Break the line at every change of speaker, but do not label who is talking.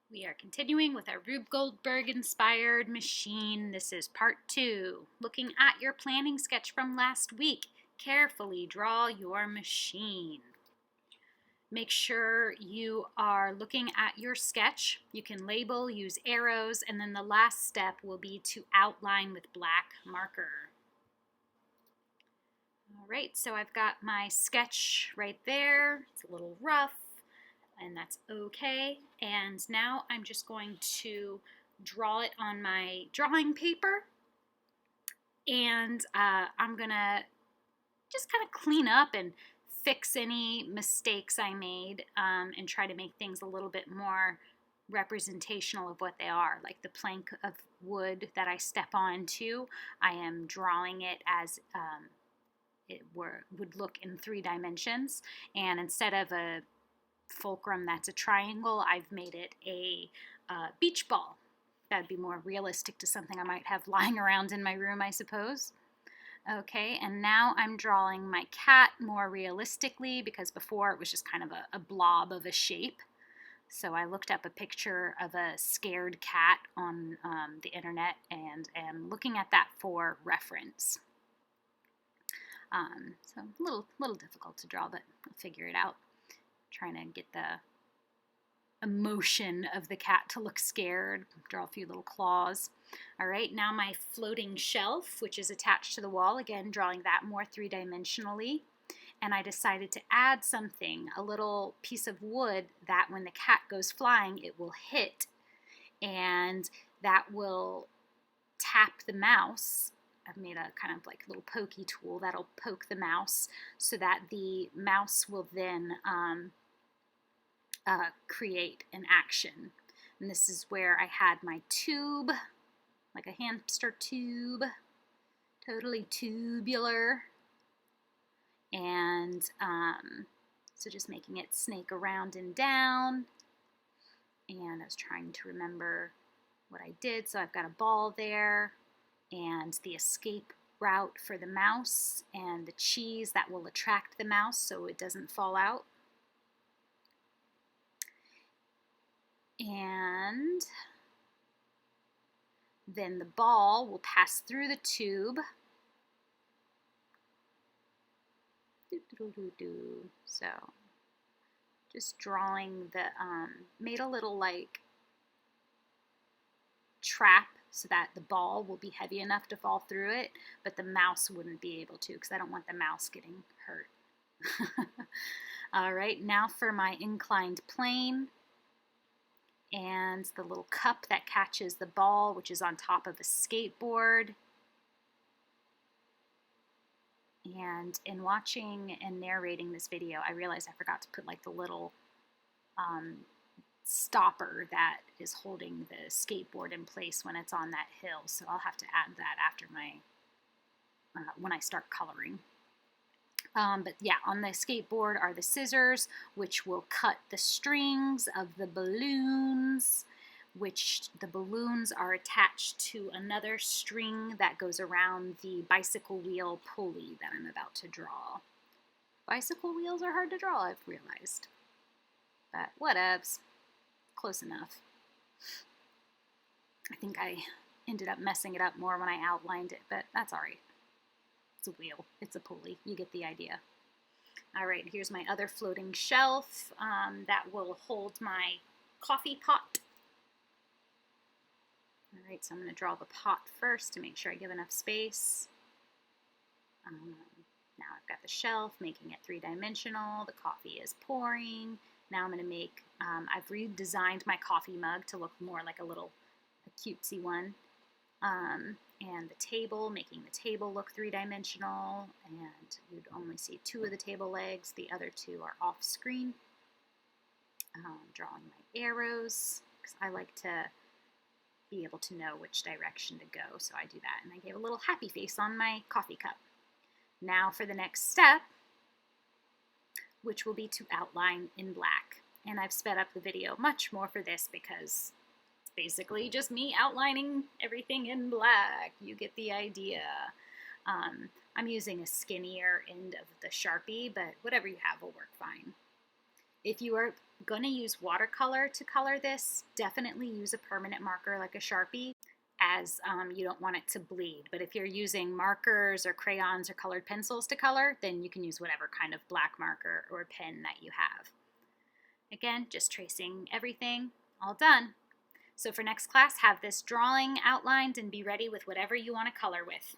We are continuing with our Rube Goldberg inspired machine. This is part 2. Looking at your planning sketch from last week, carefully draw your machine. Make sure you are looking at your sketch. You can label, use arrows, and then the last step will be to outline with black marker. All right, so I've got my sketch right there. It's a little rough, and that's okay. And now I'm just going to draw it on my drawing paper, and I'm gonna just kind of clean up and fix any mistakes I made, and try to make things a little bit more representational of what they are. Like the plank of wood that I step onto, I am drawing it as it would look in 3 dimensions, and instead of a fulcrum that's a triangle, I've made it a beach ball. That'd be more realistic to something I might have lying around in my room, I suppose. Okay, and now I'm drawing my cat more realistically, because before it was just kind of a blob of a shape. So I looked up a picture of a scared cat on the internet and am looking at that for reference. So a little difficult to draw, but I'll figure it out. Trying to get the emotion of the cat to look scared. Draw a few little claws. All right, now my floating shelf, which is attached to the wall, again drawing that more 3-dimensionally. And I decided to add something, a little piece of wood that when the cat goes flying, it will hit, and that will tap the mouse. I've made a kind of like little pokey tool that'll poke the mouse so that the mouse will then create an action. And this is where I had my tube, like a hamster tube, totally tubular. And so just making it snake around and down. And I was trying to remember what I did. So I've got a ball there, and the escape route for the mouse, and the cheese that will attract the mouse so it doesn't fall out. And then the ball will pass through the tube. So just drawing the, made a little like trap so that the ball will be heavy enough to fall through it, but the mouse wouldn't be able to, because I don't want the mouse getting hurt. All right, now for my inclined plane, and the little cup that catches the ball, which is on top of a skateboard. And in watching and narrating this video, I realized I forgot to put like the little stopper that is holding the skateboard in place when it's on that hill. So I'll have to add that after my when I start coloring. But yeah, on the skateboard are the scissors, which will cut the strings of the balloons, which the balloons are attached to another string that goes around the bicycle wheel pulley that I'm about to draw. Bicycle wheels are hard to draw, I've realized. But whatevs. Close enough. I think I ended up messing it up more when I outlined it, but that's all right. It's a wheel. It's a pulley. You get the idea. All right, here's my other floating shelf that will hold my coffee pot. All right, so I'm going to draw the pot first to make sure I give enough space. Now I've got the shelf, making it 3-dimensional. The coffee is pouring. Now I'm going to make, I've redesigned my coffee mug to look more like a cutesy one. And the table, making the table look 3-dimensional, and you'd only see 2 of the table legs. The other 2 are off screen. Drawing my arrows, because I like to be able to know which direction to go, so I do that. And I gave a little happy face on my coffee cup. Now for the next step, which will be to outline in black. And I've sped up the video much more for this because it's basically just me outlining everything in black. You get the idea. I'm using a skinnier end of the Sharpie, but whatever you have will work fine. If you are going to use watercolor to color this, definitely use a permanent marker like a Sharpie, as you don't want it to bleed. But if you're using markers or crayons or colored pencils to color, then you can use whatever kind of black marker or pen that you have. Again, just tracing everything, all done. So for next class, have this drawing outlined and be ready with whatever you want to color with.